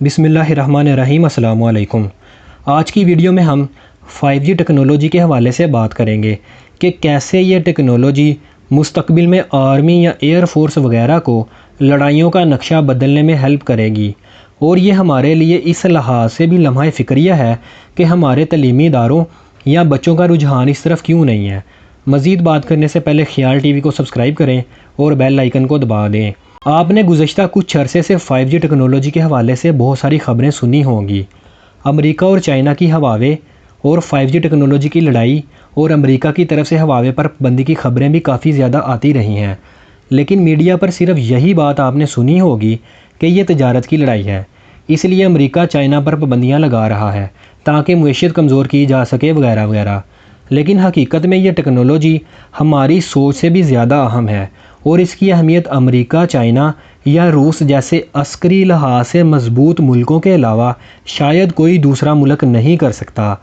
बिस्मिल्लाहिर्रहमानिर्रहीम अस्सलाम वालेकुम। आज की वीडियो में हम 5G टेक्नोलॉजी के हवाले से बात करेंगे कि कैसे ये टेक्नोलॉजी मुस्तकबिल में आर्मी या एयर फोर्स वगैरह को लड़ाइयों का नक्शा बदलने में हेल्प करेगी। और ये हमारे लिए इस लिहाज से भी लम्हा फ़िक्रिया है कि हमारे तलीमी इदारों या बच्चों का रुझान इस तरफ क्यों नहीं है। मज़ीद बात करने से पहले ख्याल टीवी को सब्सक्राइब करें और बेल आइकन को दबा दें। आपने गुज़श्ता कुछ अरसे से 5G टेक्नोलॉजी के हवाले से बहुत सारी ख़बरें सुनी होंगी। अमेरिका और चाइना की हवावे और 5G टेक्नोलॉजी की लड़ाई और अमेरिका की तरफ से हवावे पर पाबंदी की ख़बरें भी काफ़ी ज़्यादा आती रही हैं। लेकिन मीडिया पर सिर्फ यही बात आपने सुनी होगी कि ये तजारत की लड़ाई है, इसलिए अमेरिका चाइना पर पाबंदियाँ लगा रहा है ताकि मईशत कमज़ोर की जा सके वगैरह वगैरह। लेकिन हकीकत में ये टेक्नोलॉजी हमारी सोच से भी ज़्यादा अहम है और इसकी अहमियत अमेरिका, चाइना या रूस जैसे अस्करी लिहाज से मजबूत मुल्कों के अलावा शायद कोई दूसरा मुल्क नहीं कर सकता।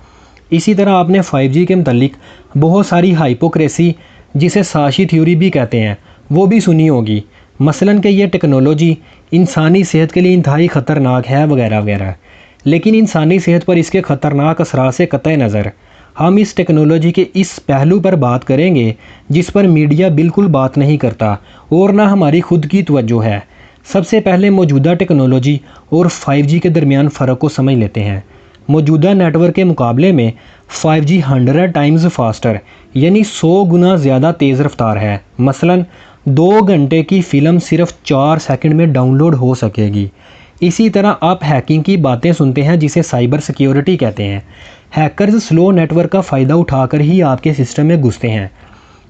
इसी तरह आपने 5G के मतलब बहुत सारी हाइपोक्रेसी, जिसे साशी थ्योरी भी कहते हैं, वो भी सुनी होगी। मसलन कि यह टेक्नोलॉजी इंसानी सेहत के लिए इंतहाई ख़तरनाक है वगैरह वगैरह। लेकिन इंसानी सेहत पर इसके ख़तरनाक असरात से कतई नज़र हम इस टेक्नोलॉजी के इस पहलू पर बात करेंगे जिस पर मीडिया बिल्कुल बात नहीं करता और ना हमारी खुद की तवज्जो है। सबसे पहले मौजूदा टेक्नोलॉजी और 5G के दरमियान फ़र्क को समझ लेते हैं। मौजूदा नेटवर्क के मुकाबले में 5G 100 टाइम्स फास्टर यानी 100 गुना ज़्यादा तेज़ रफ्तार है। मसलन 2 घंटे की फ़िल्म सिर्फ 4 सेकंड में डाउनलोड हो सकेगी। इसी तरह आप हैकिंग की बातें सुनते हैं जिसे साइबर सिक्योरिटी कहते हैं। हैकर्स स्लो नेटवर्क का फ़ायदा उठाकर ही आपके सिस्टम में घुसते हैं,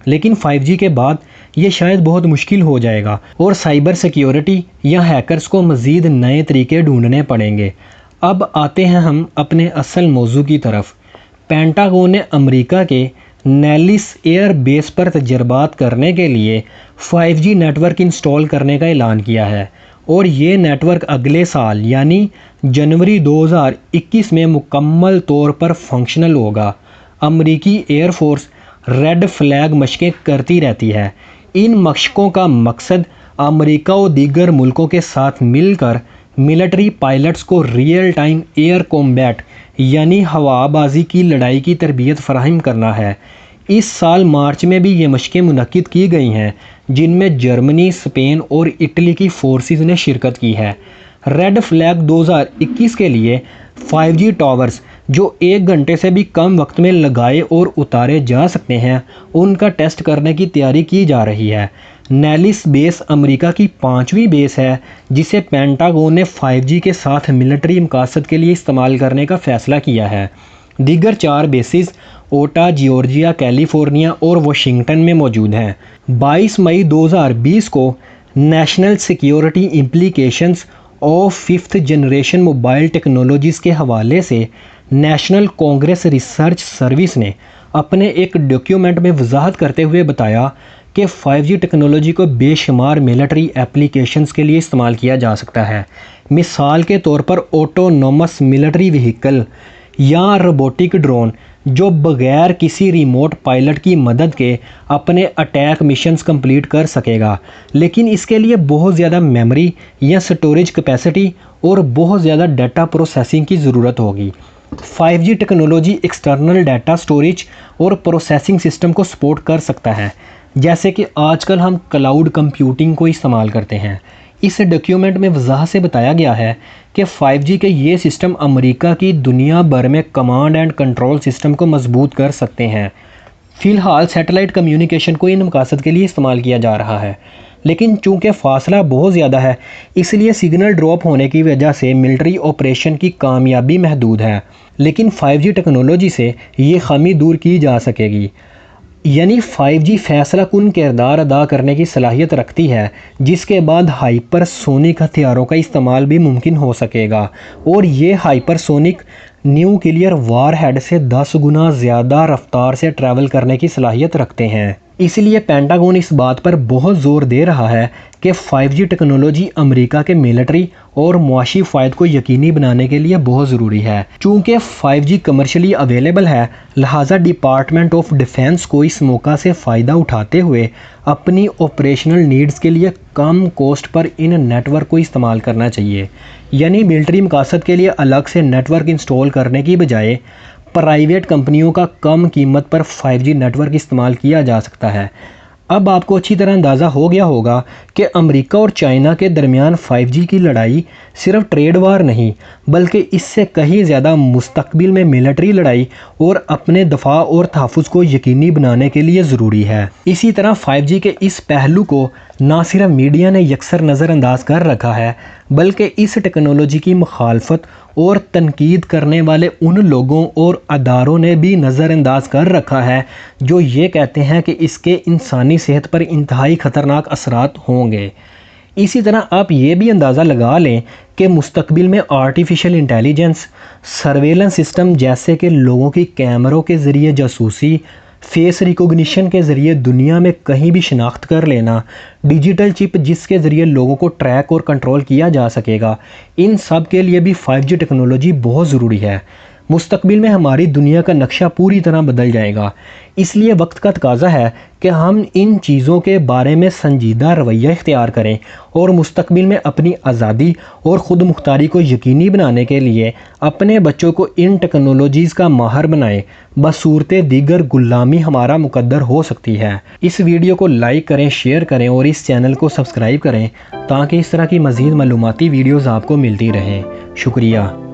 लेकिन 5G के बाद ये शायद बहुत मुश्किल हो जाएगा और साइबर सिक्योरिटी या हैकर्स को मज़ीद नए तरीके ढूंढने पड़ेंगे। अब आते हैं हम अपने असल मौजू की तरफ। पेंटागन ने अमेरिका के नेलिस एयर बेस पर तजर्बात करने के लिए 5G नेटवर्क इंस्टॉल करने का ऐलान किया है और ये नेटवर्क अगले साल यानी जनवरी 2021 में मुकम्मल तौर पर फंक्शनल होगा। अमेरिकी एयर फोर्स रेड फ्लैग मशकें करती रहती है। इन मशकों का मकसद अमेरिका और दीगर मुल्कों के साथ मिलकर मिलिट्री पायलट्स को रियल टाइम एयर कॉम्बैट यानी हवाबाजी की लड़ाई की तरबियत फराहम करना है। इस साल मार्च में भी ये मशकें मुनक्किद की गई हैं, जिनमें जर्मनी, स्पेन और इटली की फोर्सेस ने शिरकत की है। रेड फ्लैग 2021 के लिए 5G टावर्स जो 1 घंटे से भी कम वक्त में लगाए और उतारे जा सकते हैं, उनका टेस्ट करने की तैयारी की जा रही है। नेलिस बेस अमेरिका की 5वीं बेस है जिसे पेंटागन ने 5G के साथ मिलिट्री मकासद के लिए इस्तेमाल करने का फ़ैसला किया है। दीगर 4 बेसिस ओटा, जॉर्जिया, कैलिफोर्निया और वाशिंगटन में मौजूद हैं। 22 मई 2020 को national security implications of 5th generation mobile technologies के हवाले से नेशनल कांग्रेस रिसर्च सर्विस ने अपने एक डॉक्यूमेंट में वजाहत करते हुए बताया कि 5G टेक्नोलॉजी को बेशुमार मिलिट्री एप्लीकेशंस के लिए इस्तेमाल किया जा सकता है। मिसाल के तौर पर ऑटोनोमस मिलिट्री व्हीकल या रोबोटिक ड्रोन जो बग़ैर किसी रिमोट पायलट की मदद के अपने अटैक मिशंस कंप्लीट कर सकेगा, लेकिन इसके लिए बहुत ज़्यादा मेमोरी या स्टोरेज कैपेसिटी और बहुत ज़्यादा डाटा प्रोसेसिंग की ज़रूरत होगी। 5G technology external data storage और प्रोसेसिंग सिस्टम को सपोर्ट कर सकता है, जैसे कि आजकल हम क्लाउड कंप्यूटिंग को इस्तेमाल करते हैं। इस डॉक्यूमेंट में वजाहत से बताया गया है कि 5G के ये सिस्टम अमेरिका की दुनिया भर में कमांड एंड कंट्रोल सिस्टम को मजबूत कर सकते हैं। फ़िलहाल सैटेलाइट कम्युनिकेशन को इन मकसद के लिए इस्तेमाल किया जा रहा है, लेकिन चूंकि फ़ासला बहुत ज़्यादा है, इसलिए सिग्नल ड्रॉप होने की वजह से मिलिट्री ऑपरेशन की कामयाबी महदूद है। लेकिन 5G टेक्नोलॉजी से ये खामी दूर की जा सकेगी। यानी 5G फैसला कुन किरदार अदा करने की सलाहियत रखती है, जिसके बाद हाइपरसोनिक हथियारों का इस्तेमाल भी मुमकिन हो सकेगा और ये हाइपरसोनिक न्यूक्लियर वारहेड से 10 गुना ज़्यादा रफ्तार से ट्रैवल करने की सलाहियत रखते हैं। इसलिए पेंटागन इस बात पर बहुत ज़ोर दे रहा है कि 5G टेक्नोलॉजी अमेरिका के मिलिट्री और मुआशी फ़ायदे को यकीनी बनाने के लिए बहुत ज़रूरी है। चूँकि 5G कमर्शियली अवेलेबल है, लिहाजा डिपार्टमेंट ऑफ डिफेंस को इस मौका से फ़ायदा उठाते हुए अपनी ऑपरेशनल नीड्स के लिए कम कॉस्ट पर इन नेटवर्क को इस्तेमाल करना चाहिए। यानी मिलिट्री मकासद के लिए अलग से नेटवर्क इंस्टॉल करने की बजाय प्राइवेट कंपनियों का कम कीमत पर 5G नेटवर्क इस्तेमाल किया जा सकता है। अब आपको अच्छी तरह अंदाज़ा हो गया होगा कि अमेरिका और चाइना के दरमियान 5G की लड़ाई सिर्फ ट्रेड वार नहीं, बल्कि इससे कहीं ज़्यादा मुस्तकबिल में मिलिट्री लड़ाई और अपने दफा और तहफ़्फ़ुज़ को यकीनी बनाने के लिए ज़रूरी है। इसी तरह 5G के इस पहलू को ना सिर्फ मीडिया ने यकसर नज़रअंदाज कर रखा है, बल्कि इस टेक्नोलॉजी की मुखालफत और तनकीद करने वाले उन लोगों और अदारों ने भी नज़रअंदाज कर रखा है जो ये कहते हैं कि इसके इंसानी सेहत पर इंतहाई ख़तरनाक असरात होंगे। इसी तरह आप ये भी अंदाज़ा लगा लें कि मुस्तकबिल में आर्टिफिशियल इंटेलिजेंस, सर्वेलेंस सिस्टम जैसे कि लोगों की कैमरों के ज़रिए जासूसी, फेस रिकॉग्निशन के ज़रिए दुनिया में कहीं भी शनाख्त कर लेना, डिजिटल चिप जिसके ज़रिए लोगों को ट्रैक और कंट्रोल किया जा सकेगा, इन सब के लिए भी 5G टेक्नोलॉजी बहुत ज़रूरी है। मुस्तकबिल में हमारी दुनिया का नक्शा पूरी तरह बदल जाएगा, इसलिए वक्त का तकाज़ा है कि हम इन चीज़ों के बारे में संजीदा रवैया इख्तियार करें और मुस्तकबिल में अपनी आज़ादी और ख़ुद मुख्तारी को यकीनी बनाने के लिए अपने बच्चों को इन टेक्नोलॉजीज़ का माहर बनाएं। बसूरत दीगर गुलामी हमारा मुकद्दर हो सकती है। इस वीडियो को लाइक करें, शेयर करें और इस चैनल को सब्सक्राइब करें ताकि इस तरह की मज़ीद मालूमाती वीडियोज़ आपको मिलती रहें। शुक्रिया।